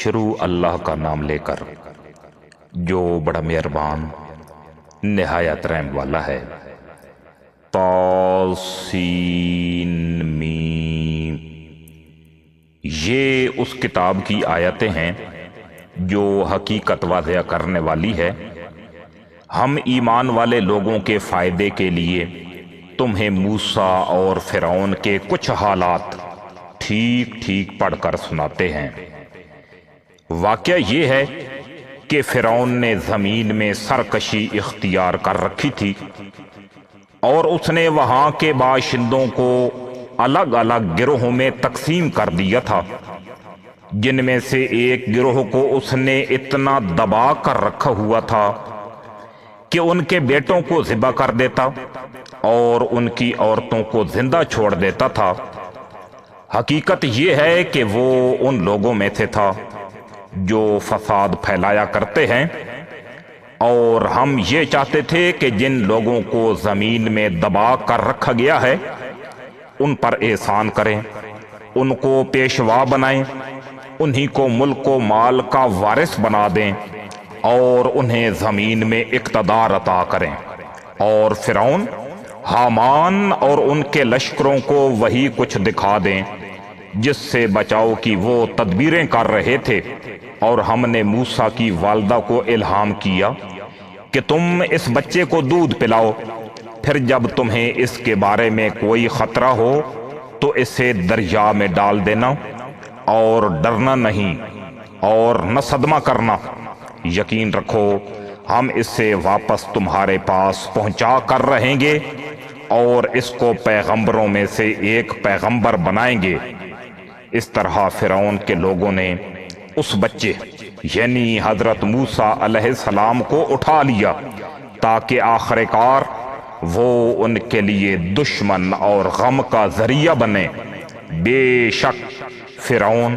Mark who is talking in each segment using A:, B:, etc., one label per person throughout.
A: شروع اللہ کا نام لے کر جو بڑا مہربان نہایت رحم والا ہے۔ طاسین میم، یہ اس کتاب کی آیتیں ہیں جو حقیقت واضح کرنے والی ہے۔ ہم ایمان والے لوگوں کے فائدے کے لیے تمہیں موسیٰ اور فرعون کے کچھ حالات ٹھیک ٹھیک پڑھ کر سناتے ہیں۔ واقعہ یہ ہے کہ فرعون نے زمین میں سرکشی اختیار کر رکھی تھی اور اس نے وہاں کے باشندوں کو الگ الگ گروہوں میں تقسیم کر دیا تھا، جن میں سے ایک گروہ کو اس نے اتنا دبا کر رکھا ہوا تھا کہ ان کے بیٹوں کو ذبح کر دیتا اور ان کی عورتوں کو زندہ چھوڑ دیتا تھا۔ حقیقت یہ ہے کہ وہ ان لوگوں میں سے تھا جو فساد پھیلایا کرتے ہیں، اور ہم یہ چاہتے تھے کہ جن لوگوں کو زمین میں دبا کر رکھا گیا ہے ان پر احسان کریں، ان کو پیشوا بنائیں، انہی کو ملک و مال کا وارث بنا دیں اور انہیں زمین میں اقتدار عطا کریں۔ اور فرعون، حامان اور ان کے لشکروں کو وہی کچھ دکھا دیں جس سے بچاؤ کی وہ تدبیریں کر رہے تھے۔ اور ہم نے موسیٰ کی والدہ کو الہام کیا کہ تم اس بچے کو دودھ پلاؤ، پھر جب تمہیں اس کے بارے میں کوئی خطرہ ہو تو اسے دریا میں ڈال دینا، اور ڈرنا نہیں اور نہ صدمہ کرنا۔ یقین رکھو ہم اسے واپس تمہارے پاس پہنچا کر رہیں گے اور اس کو پیغمبروں میں سے ایک پیغمبر بنائیں گے۔ اس طرح فرعون کے لوگوں نے اس بچے یعنی حضرت موسیٰ علیہ السلام کو اٹھا لیا تاکہ آخر کار وہ ان کے لیے دشمن اور غم کا ذریعہ بنے۔ بے شک فرعون،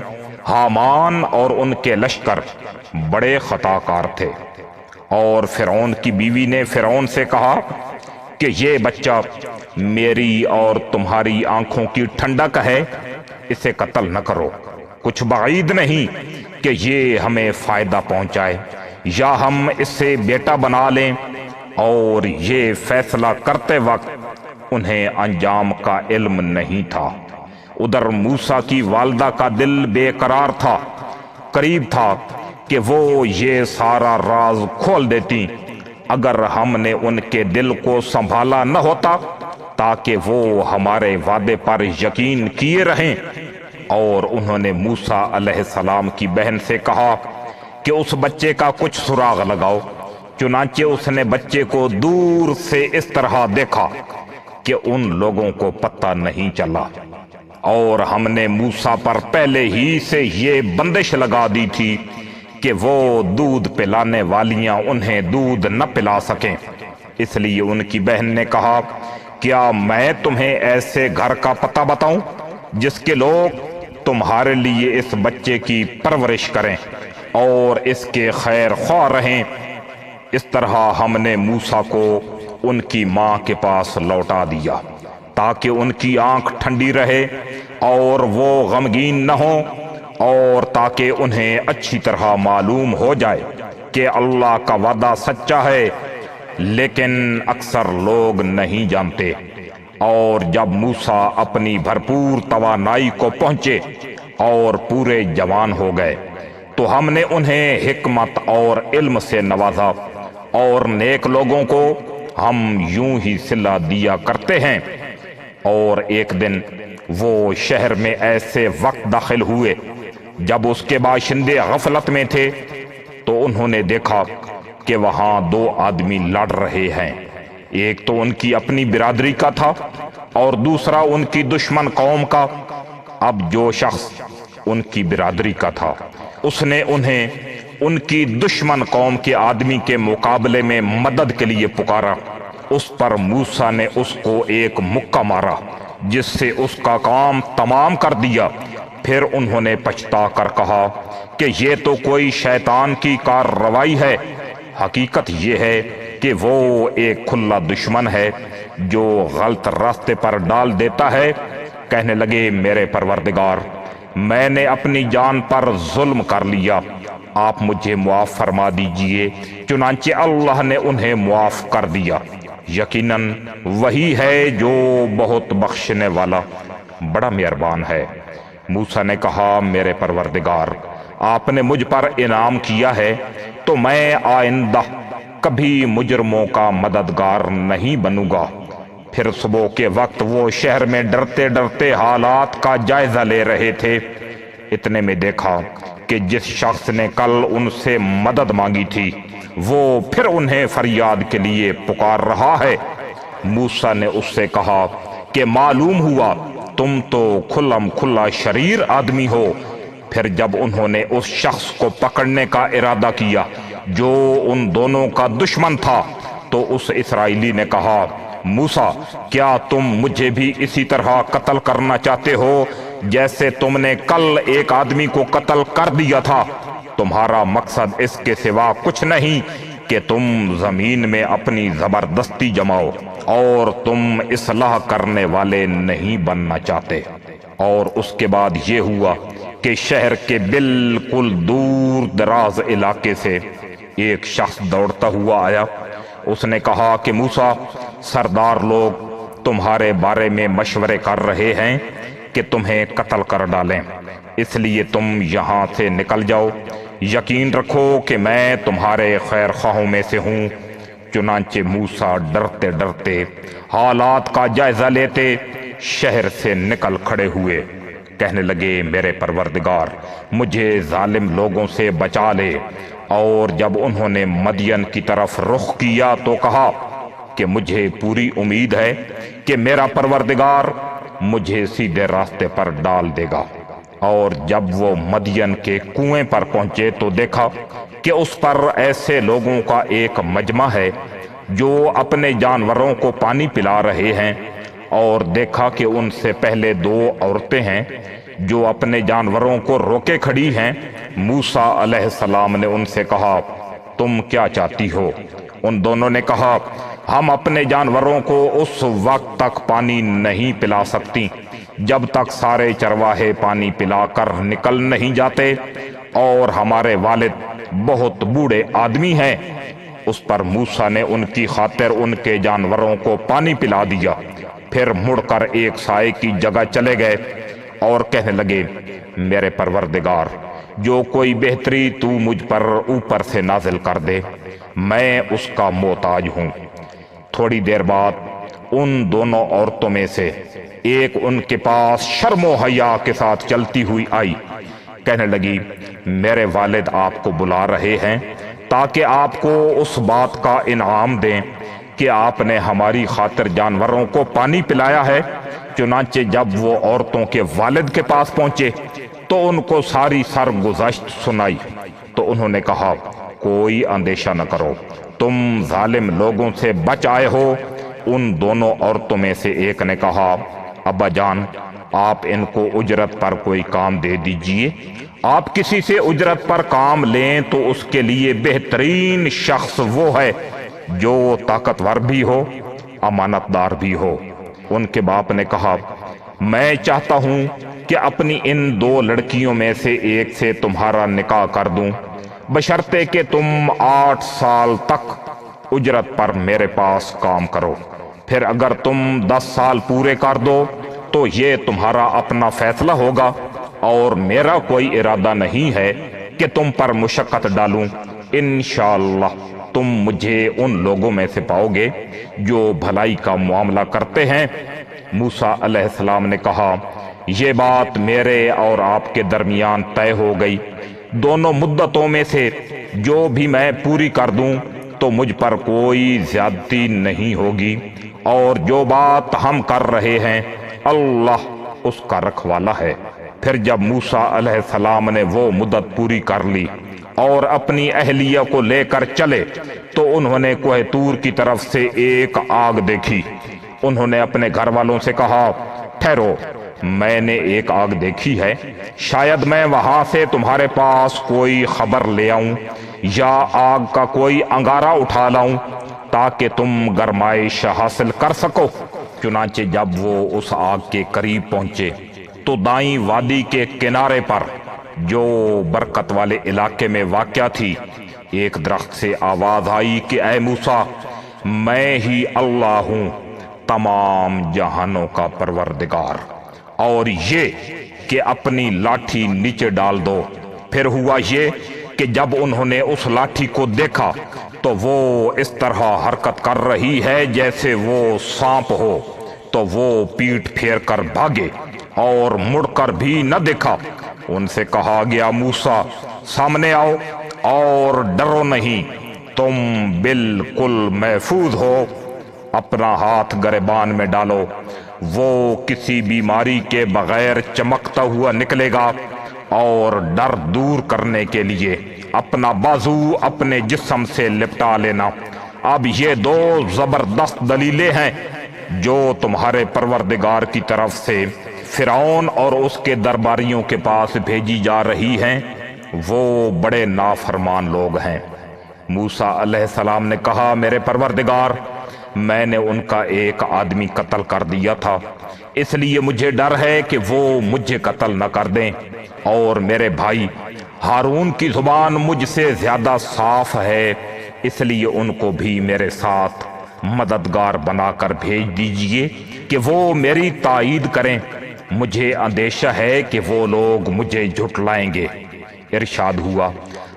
A: حامان اور ان کے لشکر بڑے خطا کار تھے۔ اور فرعون کی بیوی نے فرعون سے کہا کہ یہ بچہ میری اور تمہاری آنکھوں کی ٹھنڈک ہے، اسے قتل نہ کرو۔ کچھ بعید نہیں کہ یہ ہمیں فائدہ پہنچائے، یا ہم اس سے بیٹا بنا لیں۔ اور یہ فیصلہ کرتے وقت انہیں انجام کا علم نہیں تھا۔ ادھر موسیٰ کی والدہ کا دل بے قرار تھا، قریب تھا کہ وہ یہ سارا راز کھول دیتی اگر ہم نے ان کے دل کو سنبھالا نہ ہوتا تاکہ وہ ہمارے وعدے پر یقین کیے رہیں۔ اور انہوں نے موسیٰ علیہ السلام کی بہن سے کہا کہ اس بچے کا کچھ سراغ لگاؤ۔ چنانچہ اس نے بچے کو دور سے اس طرح دیکھا کہ ان لوگوں کو پتہ نہیں چلا، اور ہم نے موسیٰ پر پہلے ہی سے یہ بندش لگا دی تھی کہ وہ دودھ پلانے والیاں انہیں دودھ نہ پلا سکیں۔ اس لیے ان کی بہن نے کہا، کیا میں تمہیں ایسے گھر کا پتہ بتاؤں جس کے لوگ تمہارے لیے اس بچے کی پرورش کریں اور اس کے خیر خواہ رہیں۔ اس طرح ہم نے موسیٰ کو ان کی ماں کے پاس لوٹا دیا تاکہ ان کی آنکھ ٹھنڈی رہے اور وہ غمگین نہ ہوں، اور تاکہ انہیں اچھی طرح معلوم ہو جائے کہ اللہ کا وعدہ سچا ہے، لیکن اکثر لوگ نہیں جانتے۔ اور جب موسیٰ اپنی بھرپور توانائی کو پہنچے اور پورے جوان ہو گئے تو ہم نے انہیں حکمت اور علم سے نوازا، اور نیک لوگوں کو ہم یوں ہی صلہ دیا کرتے ہیں۔ اور ایک دن وہ شہر میں ایسے وقت داخل ہوئے جب اس کے باشندے غفلت میں تھے، تو انہوں نے دیکھا کہ وہاں دو آدمی لڑ رہے ہیں، ایک تو ان کی اپنی برادری کا تھا اور دوسرا ان کی دشمن قوم کا۔ اب جو شخص ان کی برادری کا تھا اس نے انہیں ان کی دشمن قوم کے آدمی کے مقابلے میں مدد کے لیے پکارا۔ اس پر موسیٰ نے اس کو ایک مکہ مارا جس سے اس کا کام تمام کر دیا۔ پھر انہوں نے پچھتا کر کہا کہ یہ تو کوئی شیطان کی کارروائی ہے۔ حقیقت یہ ہے کہ وہ ایک کھلا دشمن ہے جو غلط راستے پر ڈال دیتا ہے۔ کہنے لگے، میرے پروردگار، میں نے اپنی جان پر ظلم کر لیا، آپ مجھے معاف فرما دیجئے۔ چنانچہ اللہ نے انہیں معاف کر دیا، یقیناً وہی ہے جو بہت بخشنے والا بڑا مہربان ہے۔ موسیٰ نے کہا، میرے پروردگار، آپ نے مجھ پر انعام کیا ہے تو میں آئندہ کبھی مجرموں کا مددگار نہیں بنوں گا۔ پھر صبح کے وقت وہ شہر میں ڈرتے ڈرتے حالات کا جائزہ لے رہے تھے، اتنے میں دیکھا کہ جس شخص نے کل ان سے مدد مانگی تھی وہ پھر انہیں فریاد کے لیے پکار رہا ہے۔ موسیٰ نے اس سے کہا کہ معلوم ہوا تم تو کھلم کھلا شریر آدمی ہو۔ پھر جب انہوں نے اس شخص کو پکڑنے کا ارادہ کیا جو ان دونوں کا دشمن تھا تو اس اسرائیلی نے کہا، موسیٰ، کیا تم مجھے بھی اسی طرح قتل کرنا چاہتے ہو جیسے تم نے کل ایک آدمی کو قتل کر دیا تھا؟ تمہارا مقصد اس کے سوا کچھ نہیں کہ تم زمین میں اپنی زبردستی جماؤ، اور تم اصلاح کرنے والے نہیں بننا چاہتے۔ اور اس کے بعد یہ ہوا کہ شہر کے بالکل دور دراز علاقے سے ایک شخص دوڑتا ہوا آیا۔ اس نے کہا کہ موسیٰ، سردار لوگ تمہارے بارے میں مشورے کر رہے ہیں کہ تمہیں قتل کر ڈالیں، اس لیے تم یہاں سے نکل جاؤ۔ یقین رکھو کہ میں تمہارے خیر خواہوں میں سے ہوں۔ چنانچہ موسیٰ ڈرتے ڈرتے حالات کا جائزہ لیتے شہر سے نکل کھڑے ہوئے، کہنے لگے، میرے پروردگار، مجھے ظالم لوگوں سے بچا لے۔ اور جب انہوں نے مدین کی طرف رخ کیا تو کہا کہ مجھے پوری امید ہے کہ میرا پروردگار مجھے سیدھے راستے پر ڈال دے گا۔ اور جب وہ مدین کے کنویں پر پہنچے تو دیکھا کہ اس پر ایسے لوگوں کا ایک مجمع ہے جو اپنے جانوروں کو پانی پلا رہے ہیں، اور دیکھا کہ ان سے پہلے دو عورتیں ہیں جو اپنے جانوروں کو روکے کھڑی ہیں۔ موسیٰ علیہ السلام نے ان سے کہا، تم کیا چاہتی ہو؟ ان دونوں نے کہا، ہم اپنے جانوروں کو اس وقت تک پانی نہیں پلا سکتی جب تک سارے چرواہے پانی پلا کر نکل نہیں جاتے، اور ہمارے والد بہت بوڑھے آدمی ہیں۔ اس پر موسیٰ نے ان کی خاطر ان کے جانوروں کو پانی پلا دیا، پھر مڑ کر ایک سائے کی جگہ چلے گئے اور کہنے لگے، میرے پروردگار، جو کوئی بہتری تو مجھ پر اوپر سے نازل کر دے، میں اس کا محتاج ہوں۔ تھوڑی دیر بعد ان دونوں عورتوں میں سے ایک ان کے پاس شرم و حیا کے ساتھ چلتی ہوئی آئی، کہنے لگی، میرے والد آپ کو بلا رہے ہیں تاکہ آپ کو اس بات کا انعام دیں کہ آپ نے ہماری خاطر جانوروں کو پانی پلایا ہے۔ چنانچہ جب وہ عورتوں کے والد کے پاس پہنچے تو ان کو ساری سرگزشت سنائی، تو انہوں نے کہا، کوئی اندیشہ نہ کرو، تم ظالم لوگوں سے بچ آئے ہو۔ ان دونوں عورتوں میں سے ایک نے کہا، ابا جان، آپ ان کو اجرت پر کوئی کام دے دیجئے۔ آپ کسی سے اجرت پر کام لیں تو اس کے لیے بہترین شخص وہ ہے جو طاقتور بھی ہو، امانت دار بھی ہو۔ ان کے باپ نے کہا، میں چاہتا ہوں کہ اپنی ان دو لڑکیوں میں سے ایک سے تمہارا نکاح کر دوں، بشرطے کہ تم 8 سال تک اجرت پر میرے پاس کام کرو۔ پھر اگر تم 10 سال پورے کر دو تو یہ تمہارا اپنا فیصلہ ہوگا، اور میرا کوئی ارادہ نہیں ہے کہ تم پر مشقت ڈالوں۔ انشاءاللہ تم مجھے ان لوگوں میں سے پاؤ گے جو بھلائی کا معاملہ کرتے ہیں۔ موسیٰ علیہ السلام نے کہا، یہ بات میرے اور آپ کے درمیان طے ہو گئی۔ دونوں مدتوں میں سے جو بھی میں پوری کر دوں تو مجھ پر کوئی زیادتی نہیں ہوگی، اور جو بات ہم کر رہے ہیں اللہ اس کا رکھوالا ہے۔ پھر جب موسیٰ علیہ السلام نے وہ مدت پوری کر لی اور اپنی اہلیہ کو لے کر چلے تو انہوں نے کوہ طور کی طرف سے ایک آگ دیکھی۔ انہوں نے اپنے گھر والوں سے کہا، ٹھہرو، میں نے ایک آگ دیکھی ہے، شاید میں وہاں سے تمہارے پاس کوئی خبر لے آؤں یا آگ کا کوئی انگارہ اٹھا لاؤں تاکہ تم گرمائش حاصل کر سکو۔ چنانچہ جب وہ اس آگ کے قریب پہنچے تو دائیں وادی کے کنارے پر جو برکت والے علاقے میں واقع تھی ایک درخت سے آواز آئی کہ اے موسیٰ، میں ہی اللہ ہوں، تمام جہانوں کا پروردگار، اور یہ کہ اپنی لاٹھی نیچے ڈال دو۔ پھر ہوا یہ کہ جب انہوں نے اس لاٹھی کو دیکھا تو وہ اس طرح حرکت کر رہی ہے جیسے وہ سانپ ہو، تو وہ پیٹ پھیر کر بھاگے اور مڑ کر بھی نہ دیکھا۔ ان سے کہا گیا موسیٰ، سامنے آؤ اور ڈرو نہیں، تم بالکل محفوظ ہو۔ اپنا ہاتھ گریبان میں ڈالو، وہ کسی بیماری کے بغیر چمکتا ہوا نکلے گا، اور ڈر دور کرنے کے لیے اپنا بازو اپنے جسم سے لپٹا لینا۔ اب یہ دو زبردست دلیلیں ہیں جو تمہارے پروردگار کی طرف سے فرعون اور اس کے درباریوں کے پاس بھیجی جا رہی ہیں۔ وہ بڑے نافرمان لوگ ہیں۔ موسیٰ علیہ السلام نے کہا، میرے پروردگار، میں نے ان کا ایک آدمی قتل کر دیا تھا، اس لیے مجھے ڈر ہے کہ وہ مجھے قتل نہ کر دیں، اور میرے بھائی ہارون کی زبان مجھ سے زیادہ صاف ہے، اس لیے ان کو بھی میرے ساتھ مددگار بنا کر بھیج دیجئے کہ وہ میری تائید کریں۔ مجھے اندیشہ ہے کہ وہ لوگ مجھے جھٹلائیں گے۔ ارشاد ہوا،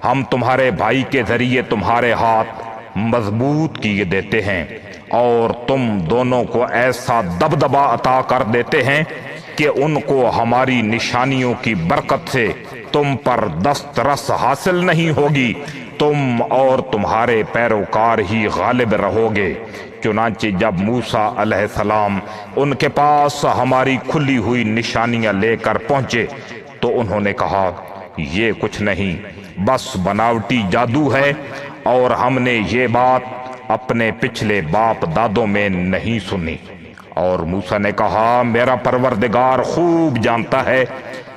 A: ہم تمہارے بھائی کے ذریعے تمہارے ہاتھ مضبوط کیے دیتے ہیں، اور تم دونوں کو ایسا دبدبا عطا کر دیتے ہیں کہ ان کو ہماری نشانیوں کی برکت سے تم پر دسترس حاصل نہیں ہوگی، تم اور تمہارے پیروکار ہی غالب رہو گے۔ چنانچہ جب موسیٰ علیہ السلام ان کے پاس ہماری کھلی ہوئی نشانیاں لے کر پہنچے تو انہوں نے کہا، یہ کچھ نہیں، بس بناوٹی جادو ہے، اور ہم نے یہ بات اپنے پچھلے باپ دادوں میں نہیں سنی۔ اور موسیٰ نے کہا، میرا پروردگار خوب جانتا ہے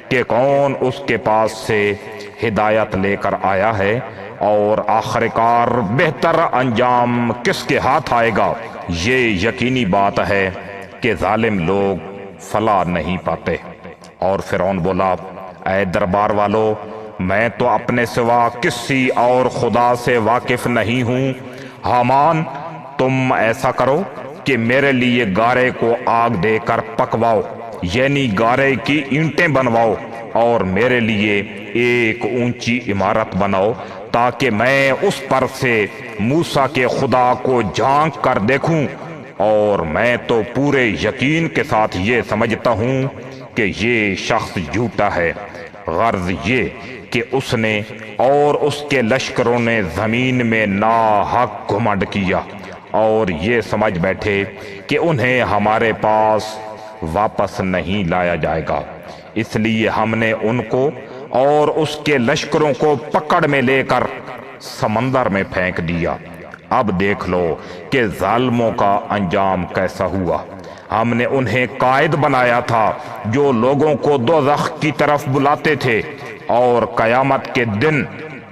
A: کہ کون اس کے پاس سے ہدایت لے کر آیا ہے، اور آخر کار بہتر انجام کس کے ہاتھ آئے گا۔ یہ یقینی بات ہے کہ ظالم لوگ فلاح نہیں پاتے۔ اور فرعون بولا، اے دربار والو، میں تو اپنے سوا کسی اور خدا سے واقف نہیں ہوں۔ حامان، تم ایسا کرو کہ میرے لیے گارے کو آگ دے کر پکواؤ، یعنی گارے کی اینٹیں بنواؤ، اور میرے لیے ایک اونچی عمارت بناؤ تاکہ میں اس پر سے موسیٰ کے خدا کو جھانک کر دیکھوں۔ اور میں تو پورے یقین کے ساتھ یہ سمجھتا ہوں کہ یہ شخص جھوٹا ہے، غرض یہ کہ اس نے اور اس کے لشکروں نے زمین میں ناحق گھمنڈ کیا، اور یہ سمجھ بیٹھے کہ انہیں ہمارے پاس واپس نہیں لایا جائے گا، اس لیے ہم نے ان کو اور اس کے لشکروں کو پکڑ میں لے کر سمندر میں پھینک دیا۔ اب دیکھ لو کہ ظالموں کا انجام کیسا ہوا۔ ہم نے انہیں قائد بنایا تھا جو لوگوں کو دوزخ کی طرف بلاتے تھے، اور قیامت کے دن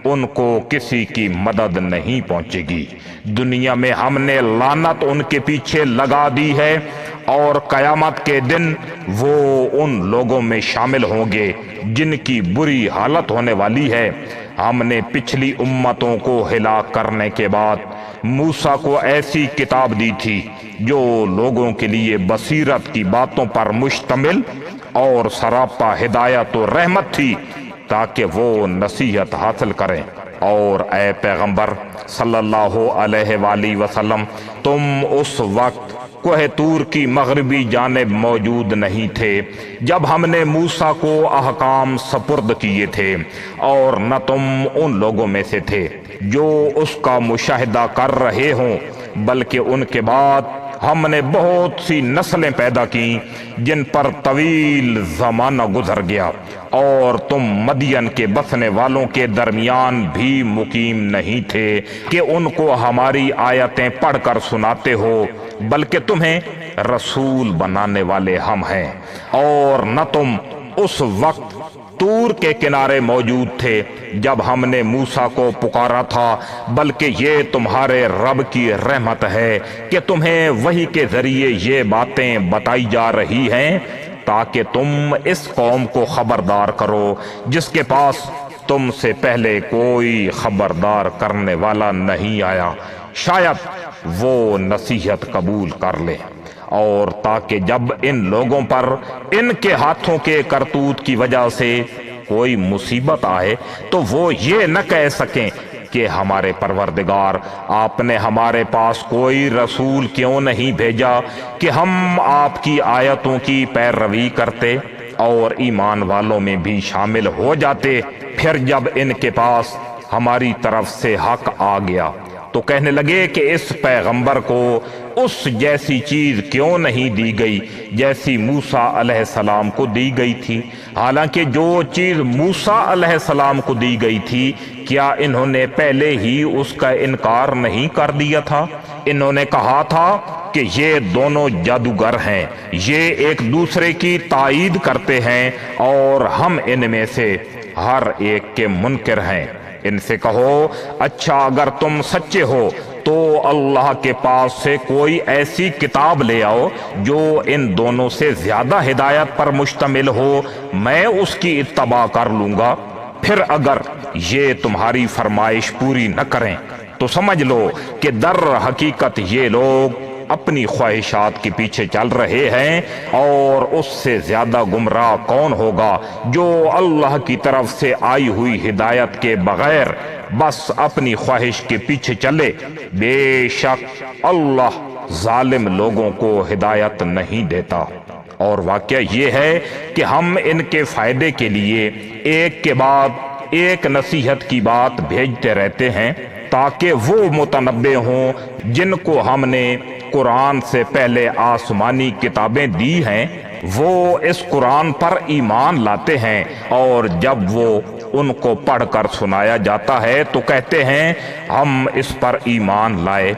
A: ان کو کسی کی مدد نہیں پہنچے گی۔ دنیا میں ہم نے لعنت ان کے پیچھے لگا دی ہے، اور قیامت کے دن وہ ان لوگوں میں شامل ہوں گے جن کی بری حالت ہونے والی ہے۔ ہم نے پچھلی امتوں کو ہلاک کرنے کے بعد موسیٰ کو ایسی کتاب دی تھی جو لوگوں کے لیے بصیرت کی باتوں پر مشتمل اور سراپا ہدایت و رحمت تھی، تاکہ وہ نصیحت حاصل کریں۔ اور اے پیغمبر صلی اللہ علیہ وآلہ وسلم، تم اس وقت کوہ طور کی مغربی جانب موجود نہیں تھے جب ہم نے موسیٰ کو احکام سپرد کیے تھے، اور نہ تم ان لوگوں میں سے تھے جو اس کا مشاہدہ کر رہے ہوں، بلکہ ان کے بعد ہم نے بہت سی نسلیں پیدا کی جن پر طویل زمانہ گزر گیا، اور تم مدین کے بسنے والوں کے درمیان بھی مقیم نہیں تھے کہ ان کو ہماری آیتیں پڑھ کر سناتے ہو، بلکہ تمہیں رسول بنانے والے ہم ہیں۔ اور نہ تم اس وقت طور کے کنارے موجود تھے جب ہم نے موسیٰ کو پکارا تھا، بلکہ یہ تمہارے رب کی رحمت ہے کہ تمہیں وحی کے ذریعے یہ باتیں بتائی جا رہی ہیں تاکہ تم اس قوم کو خبردار کرو جس کے پاس تم سے پہلے کوئی خبردار کرنے والا نہیں آیا، شاید وہ نصیحت قبول کر لے، اور تاکہ جب ان لوگوں پر ان کے ہاتھوں کے کرتوت کی وجہ سے کوئی مصیبت آئے تو وہ یہ نہ کہہ سکیں کہ ہمارے پروردگار، آپ نے ہمارے پاس کوئی رسول کیوں نہیں بھیجا کہ ہم آپ کی آیتوں کی پیروی کرتے اور ایمان والوں میں بھی شامل ہو جاتے۔ پھر جب ان کے پاس ہماری طرف سے حق آ گیا تو کہنے لگے کہ اس پیغمبر کو اس جیسی چیز کیوں نہیں دی گئی جیسی موسیٰ علیہ السلام کو دی گئی تھی، حالانکہ جو چیز موسیٰ علیہ السلام کو دی گئی تھی کیا انہوں نے پہلے ہی اس کا انکار نہیں کر دیا تھا؟ انہوں نے کہا تھا کہ یہ دونوں جادوگر ہیں، یہ ایک دوسرے کی تائید کرتے ہیں اور ہم ان میں سے ہر ایک کے منکر ہیں۔ ان سے کہو، اچھا اگر تم سچے ہو تو اللہ کے پاس سے کوئی ایسی کتاب لے آؤ جو ان دونوں سے زیادہ ہدایت پر مشتمل ہو، میں اس کی اتباع کر لوں گا۔ پھر اگر یہ تمہاری فرمائش پوری نہ کریں تو سمجھ لو کہ در حقیقت یہ لوگ اپنی خواہشات کے پیچھے چل رہے ہیں، اور اس سے زیادہ گمراہ کون ہوگا جو اللہ کی طرف سے آئی ہوئی ہدایت کے بغیر بس اپنی خواہش کے پیچھے چلے۔ بے شک اللہ ظالم لوگوں کو ہدایت نہیں دیتا۔ اور واقعہ یہ ہے کہ ہم ان کے فائدے کے لیے ایک کے بعد ایک نصیحت کی بات بھیجتے رہتے ہیں تاکہ وہ متنبع ہوں جن کو ہم نے قرآن سے پہلے آسمانی کتابیں دی ہیں، وہ اس قرآن پر ایمان لاتے ہیں، اور جب وہ ان کو پڑھ کر سنایا جاتا ہے تو کہتے ہیں ہم اس پر ایمان لائے۔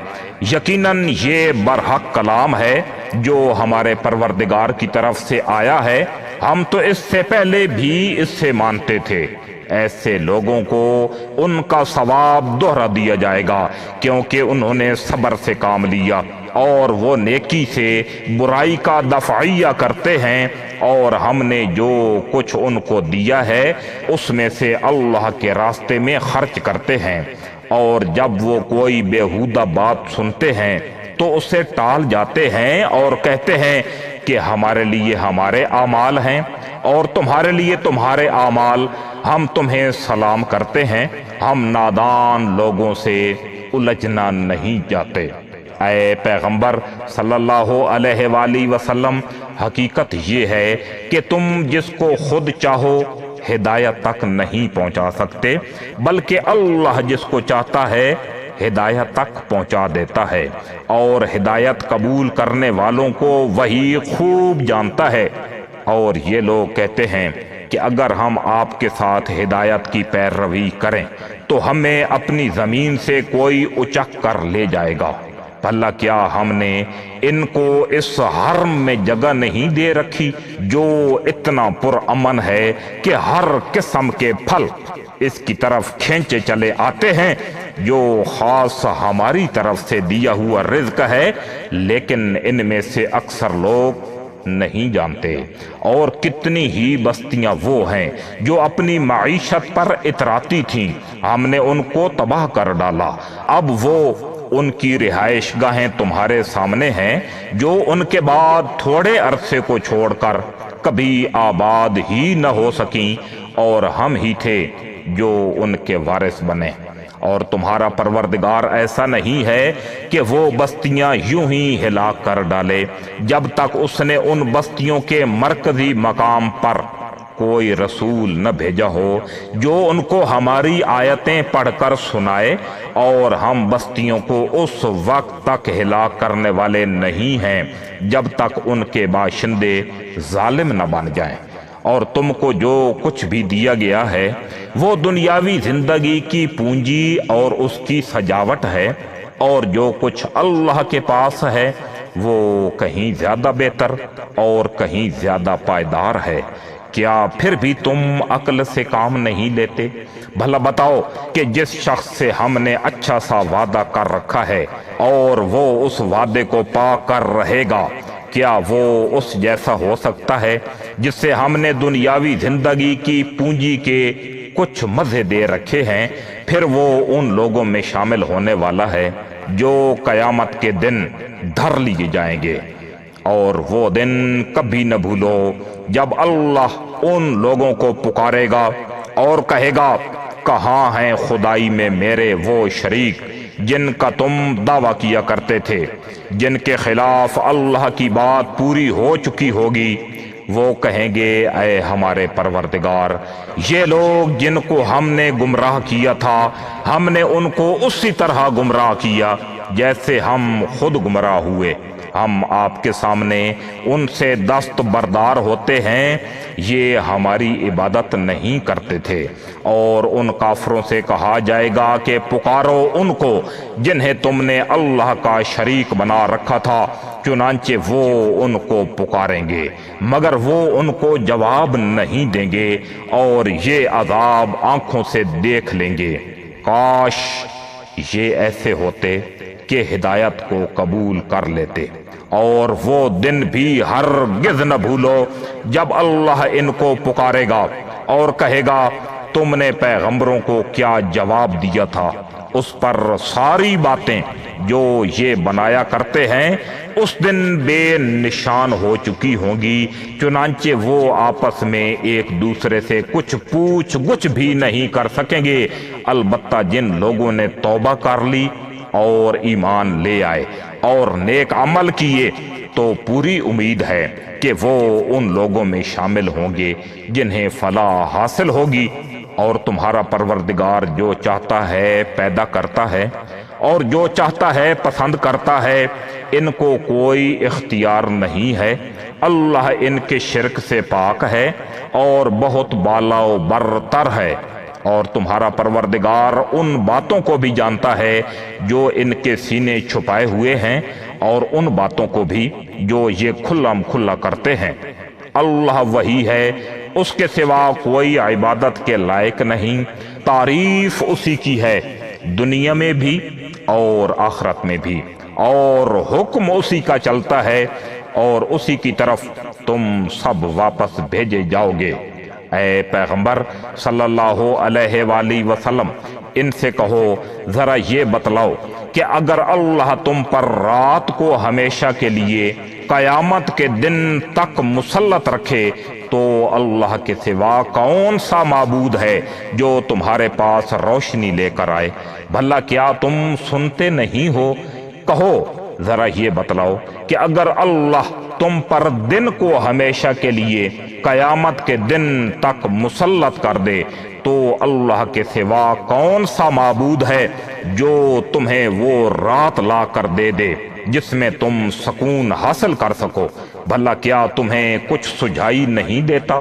A: یقیناً یہ برحق کلام ہے جو ہمارے پروردگار کی طرف سے آیا ہے، ہم تو اس سے پہلے بھی اس سے مانتے تھے۔ ایسے لوگوں کو ان کا ثواب دوہرا دیا جائے گا کیونکہ انہوں نے صبر سے کام لیا، اور وہ نیکی سے برائی کا دفعیہ کرتے ہیں، اور ہم نے جو کچھ ان کو دیا ہے اس میں سے اللہ کے راستے میں خرچ کرتے ہیں، اور جب وہ کوئی بیہودہ بات سنتے ہیں تو اسے ٹال جاتے ہیں اور کہتے ہیں کہ ہمارے لیے ہمارے اعمال ہیں اور تمہارے لیے تمہارے اعمال، ہم تمہیں سلام کرتے ہیں، ہم نادان لوگوں سے الجھنا نہیں چاہتے۔ اے پیغمبر صلی اللہ علیہ وآلہ وسلم، حقیقت یہ ہے کہ تم جس کو خود چاہو ہدایت تک نہیں پہنچا سکتے، بلکہ اللہ جس کو چاہتا ہے ہدایت تک پہنچا دیتا ہے، اور ہدایت قبول کرنے والوں کو وہی خوب جانتا ہے۔ اور یہ لوگ کہتے ہیں کہ اگر ہم آپ کے ساتھ ہدایت کی پیروی کریں تو ہمیں اپنی زمین سے کوئی اچک کر لے جائے گا۔ بھلا کیا ہم نے ان کو اس حرم میں جگہ نہیں دے رکھی جو اتنا پرامن ہے کہ ہر قسم کے پھل اس کی طرف کھینچے چلے آتے ہیں، جو خاص ہماری طرف سے دیا ہوا رزق ہے، لیکن ان میں سے اکثر لوگ نہیں جانتے۔ اور کتنی ہی بستیاں وہ ہیں جو اپنی معیشت پر اتراتی تھیں، ہم نے ان کو تباہ کر ڈالا، اب وہ ان کی رہائش گاہیں تمہارے سامنے ہیں جو ان کے بعد تھوڑے عرصے کو چھوڑ کر کبھی آباد ہی نہ ہو سکیں، اور ہم ہی تھے جو ان کے وارث بنے۔ اور تمہارا پروردگار ایسا نہیں ہے کہ وہ بستیاں یوں ہی ہلاک کر ڈالے جب تک اس نے ان بستیوں کے مرکزی مقام پر کوئی رسول نہ بھیجا ہو جو ان کو ہماری آیتیں پڑھ کر سنائے، اور ہم بستیوں کو اس وقت تک ہلاک کرنے والے نہیں ہیں جب تک ان کے باشندے ظالم نہ بن جائیں۔ اور تم کو جو کچھ بھی دیا گیا ہے وہ دنیاوی زندگی کی پونجی اور اس کی سجاوٹ ہے، اور جو کچھ اللہ کے پاس ہے وہ کہیں زیادہ بہتر اور کہیں زیادہ پائیدار ہے۔ کیا پھر بھی تم عقل سے کام نہیں لیتے؟ بھلا بتاؤ کہ جس شخص سے ہم نے اچھا سا وعدہ کر رکھا ہے اور وہ اس وعدے کو پا کر رہے گا، کیا وہ اس جیسا ہو سکتا ہے جس سے ہم نے دنیاوی زندگی کی پونجی کے کچھ مزے دے رکھے ہیں؟ پھر وہ ان لوگوں میں شامل ہونے والا ہے جو قیامت کے دن دھر لیے جائیں گے۔ اور وہ دن کبھی نہ بھولو جب اللہ ان لوگوں کو پکارے گا اور کہے گا، کہاں ہیں خدائی میں میرے وہ شریک جن کا تم دعویٰ کیا کرتے تھے، جن کے خلاف اللہ کی بات پوری ہو چکی ہوگی؟ وہ کہیں گے، اے ہمارے پروردگار، یہ لوگ جن کو ہم نے گمراہ کیا تھا، ہم نے ان کو اسی طرح گمراہ کیا جیسے ہم خود گمراہ ہوئے۔ ہم آپ کے سامنے ان سے دست بردار ہوتے ہیں، یہ ہماری عبادت نہیں کرتے تھے۔ اور ان کافروں سے کہا جائے گا کہ پکارو ان کو جنہیں تم نے اللہ کا شریک بنا رکھا تھا، چنانچہ وہ ان کو پکاریں گے مگر وہ ان کو جواب نہیں دیں گے اور یہ عذاب آنکھوں سے دیکھ لیں گے۔ کاش یہ ایسے ہوتے کہ ہدایت کو قبول کر لیتے۔ اور وہ دن بھی ہرگز نہ بھولو جب اللہ ان کو پکارے گا اور کہے گا، تم نے پیغمبروں کو کیا جواب دیا تھا؟ اس پر ساری باتیں جو یہ بنایا کرتے ہیں اس دن بے نشان ہو چکی ہوں گی، چنانچہ وہ آپس میں ایک دوسرے سے کچھ پوچھ گچھ بھی نہیں کر سکیں گے، البتہ جن لوگوں نے توبہ کر لی اور ایمان لے آئے اور نیک عمل کیے تو پوری امید ہے کہ وہ ان لوگوں میں شامل ہوں گے جنہیں فلاح حاصل ہوگی۔ اور تمہارا پروردگار جو چاہتا ہے پیدا کرتا ہے اور جو چاہتا ہے پسند کرتا ہے، ان کو کوئی اختیار نہیں ہے۔ اللہ ان کے شرک سے پاک ہے اور بہت بالا و برتر ہے۔ اور تمہارا پروردگار ان باتوں کو بھی جانتا ہے جو ان کے سینے چھپائے ہوئے ہیں اور ان باتوں کو بھی جو یہ کھلم کھلا کرتے ہیں۔ اللہ وہی ہے، اس کے سوا کوئی عبادت کے لائق نہیں۔ تعریف اسی کی ہے، دنیا میں بھی اور آخرت میں بھی، اور حکم اسی کا چلتا ہے اور اسی کی طرف تم سب واپس بھیجے جاؤ گے۔ اے پیغمبر صلی اللہ علیہ وآلہ وسلم، ان سے کہو، ذرا یہ بتلاؤ کہ اگر اللہ تم پر رات کو ہمیشہ کے لیے قیامت کے دن تک مسلط رکھے تو اللہ کے سوا کون سا معبود ہے جو تمہارے پاس روشنی لے کر آئے؟ بھلا کیا تم سنتے نہیں ہو؟ کہو، ذرا یہ بتلاؤ کہ اگر اللہ تم پر دن کو ہمیشہ کے لیے قیامت کے دن تک مسلط کر دے تو اللہ کے سوا کون سا معبود ہے جو تمہیں وہ رات لا کر دے دے جس میں تم سکون حاصل کر سکو؟ بھلا کیا تمہیں کچھ سجھائی نہیں دیتا؟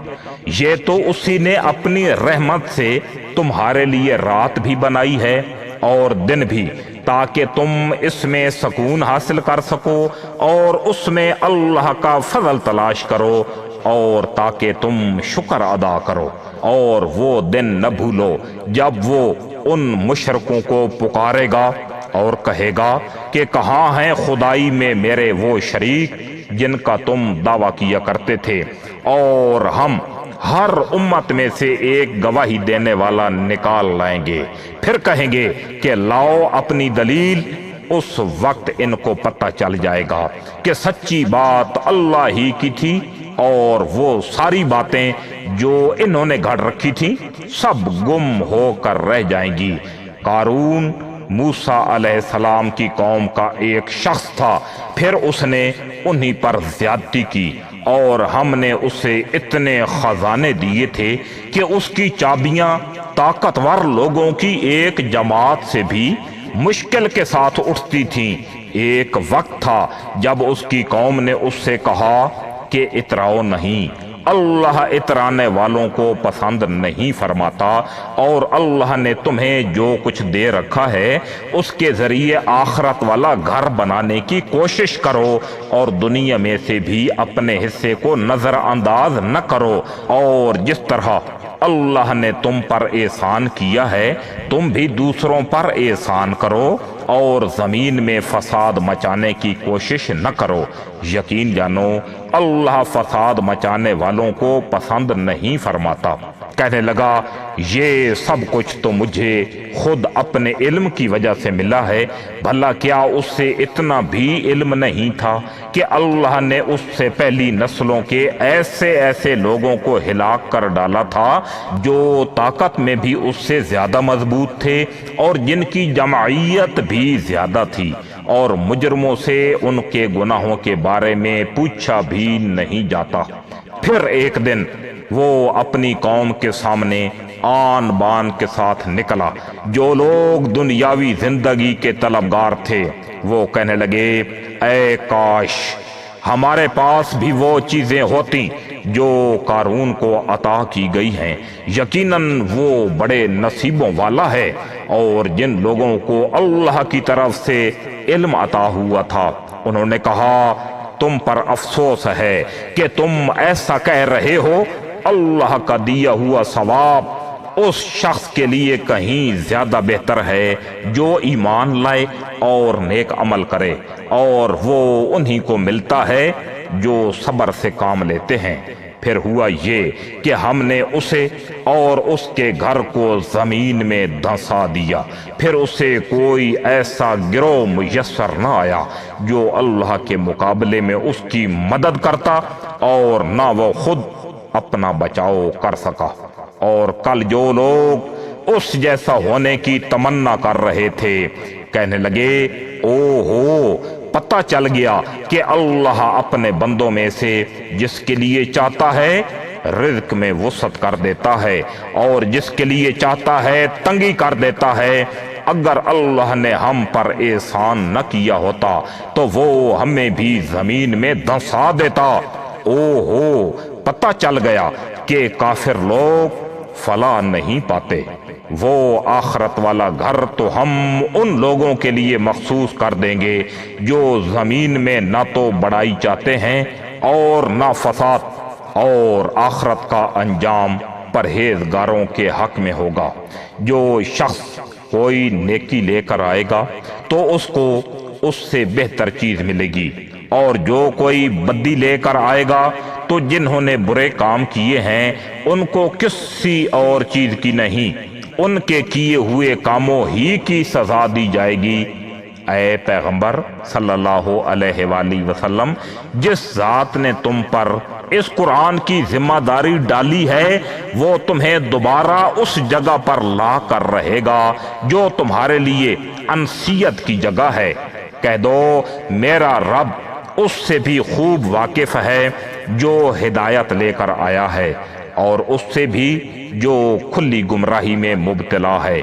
A: یہ تو اسی نے اپنی رحمت سے تمہارے لیے رات بھی بنائی ہے اور دن بھی، تاکہ تم اس میں سکون حاصل کر سکو اور اس میں اللہ کا فضل تلاش کرو اور تاکہ تم شکر ادا کرو۔ اور وہ دن نہ بھولو جب وہ ان مشرکوں کو پکارے گا اور کہے گا کہ کہاں ہیں خدائی میں میرے وہ شریک جن کا تم دعویٰ کیا کرتے تھے، اور ہم ہر امت میں سے ایک گواہی دینے والا نکال لائیں گے۔ پھر کہیں گے کہ لاؤ اپنی دلیل۔ اس وقت ان کو پتہ چل جائے گا کہ سچی بات اللہ ہی کی تھی اور وہ ساری باتیں جو انہوں نے گھڑ رکھی تھیں سب گم ہو کر رہ جائیں گی۔ قارون موسیٰ علیہ السلام کی قوم کا ایک شخص تھا، پھر اس نے انہی پر زیادتی کی اور ہم نے اسے اتنے خزانے دیے تھے کہ اس کی چابیاں طاقتور لوگوں کی ایک جماعت سے بھی مشکل کے ساتھ اٹھتی تھیں۔ ایک وقت تھا جب اس کی قوم نے اس سے کہا کہ اتراؤ نہیں، اللہ اترانے والوں کو پسند نہیں فرماتا، اور اللہ نے تمہیں جو کچھ دے رکھا ہے اس کے ذریعے آخرت والا گھر بنانے کی کوشش کرو اور دنیا میں سے بھی اپنے حصے کو نظر انداز نہ کرو، اور جس طرح اللہ نے تم پر احسان کیا ہے، تم بھی دوسروں پر احسان کرو اور زمین میں فساد مچانے کی کوشش نہ کرو۔ یقین جانو اللہ فساد مچانے والوں کو پسند نہیں فرماتا۔ کہنے لگا یہ سب کچھ تو مجھے خود اپنے علم کی وجہ سے ملا ہے، بھلا کیا اس سے اتنا بھی علم نہیں تھا کہ اللہ نے اس سے پہلی نسلوں کے ایسے ایسے لوگوں کو ہلاک کر ڈالا تھا جو طاقت میں بھی اس سے زیادہ مضبوط تھے اور جن کی جمعیت بھی زیادہ تھی، اور مجرموں سے ان کے گناہوں کے بارے میں پوچھا بھی نہیں جاتا۔ پھر ایک دن وہ اپنی قوم کے سامنے آن بان کے ساتھ نکلا۔ جو لوگ دنیاوی زندگی کے طلبگار تھے وہ کہنے لگے اے کاش ہمارے پاس بھی وہ چیزیں ہوتی جو قارون کو عطا کی گئی ہیں، یقیناً وہ بڑے نصیبوں والا ہے۔ اور جن لوگوں کو اللہ کی طرف سے علم عطا ہوا تھا انہوں نے کہا تم پر افسوس ہے کہ تم ایسا کہہ رہے ہو، اللہ کا دیا ہوا ثواب اس شخص کے لیے کہیں زیادہ بہتر ہے جو ایمان لائے اور نیک عمل کرے، اور وہ انہی کو ملتا ہے جو صبر سے کام لیتے ہیں۔ پھر ہوا یہ کہ ہم نے اسے اور اس کے گھر کو زمین میں دھنسا دیا، پھر اسے کوئی ایسا گروہ میسر نہ آیا جو اللہ کے مقابلے میں اس کی مدد کرتا، اور نہ وہ خود اپنا بچاؤ کر سکا۔ اور کل جو لوگ اس جیسا ہونے کی تمنا کر رہے تھے کہنے لگے او ہو، پتہ چل گیا کہ اللہ اپنے بندوں میں سے جس کے لیے چاہتا ہے رزق میں وسعت کر دیتا ہے اور جس کے لیے چاہتا ہے تنگی کر دیتا ہے۔ اگر اللہ نے ہم پر احسان نہ کیا ہوتا تو وہ ہمیں بھی زمین میں دھنسا دیتا۔ او ہو، پتہ چل گیا کہ کافر لوگ فلاح نہیں پاتے۔ وہ آخرت والا گھر تو ہم ان لوگوں کے لیے مخصوص کر دیں گے جو زمین میں نہ تو بڑائی چاہتے ہیں اور نہ فساد، اور آخرت کا انجام پرہیزگاروں کے حق میں ہوگا۔ جو شخص کوئی نیکی لے کر آئے گا تو اس کو اس سے بہتر چیز ملے گی، اور جو کوئی بدی لے کر آئے گا تو جنہوں نے برے کام کیے ہیں ان کو کسی اور چیز کی نہیں، ان کے کیے ہوئے کاموں ہی کی سزا دی جائے گی۔ اے پیغمبر صلی اللہ علیہ وآلہ وسلم، جس ذات نے تم پر اس قرآن کی ذمہ داری ڈالی ہے وہ تمہیں دوبارہ اس جگہ پر لا کر رہے گا جو تمہارے لیے انسیت کی جگہ ہے۔ کہہ دو میرا رب اس سے بھی خوب واقف ہے جو ہدایت لے کر آیا ہے، اور اس سے بھی جو کھلی گمراہی میں مبتلا ہے۔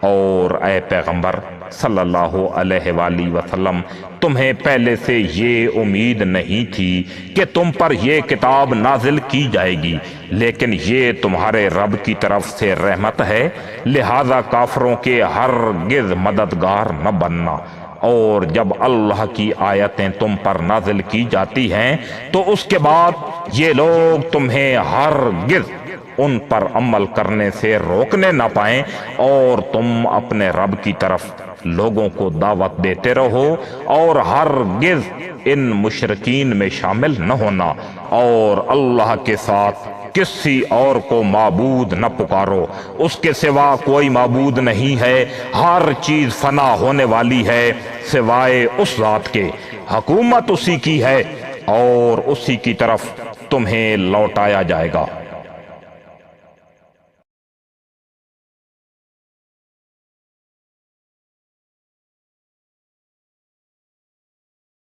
A: اور اے پیغمبر صلی اللہ علیہ وآلہ وسلم، تمہیں پہلے سے یہ امید نہیں تھی کہ تم پر یہ کتاب نازل کی جائے گی، لیکن یہ تمہارے رب کی طرف سے رحمت ہے، لہذا کافروں کے ہرگز مددگار نہ بننا۔ اور جب اللہ کی آیتیں تم پر نازل کی جاتی ہیں تو اس کے بعد یہ لوگ تمہیں ہرگز ان پر عمل کرنے سے روکنے نہ پائیں، اور تم اپنے رب کی طرف لوگوں کو دعوت دیتے رہو، اور ہرگز ان مشرکین میں شامل نہ ہونا، اور اللہ کے ساتھ کسی اور کو معبود نہ پکارو، اس کے سوا کوئی معبود نہیں ہے، ہر چیز فنا ہونے والی ہے سوائے اس ذات کے، حکومت اسی کی ہے اور اسی کی طرف تمہیں لوٹایا جائے گا۔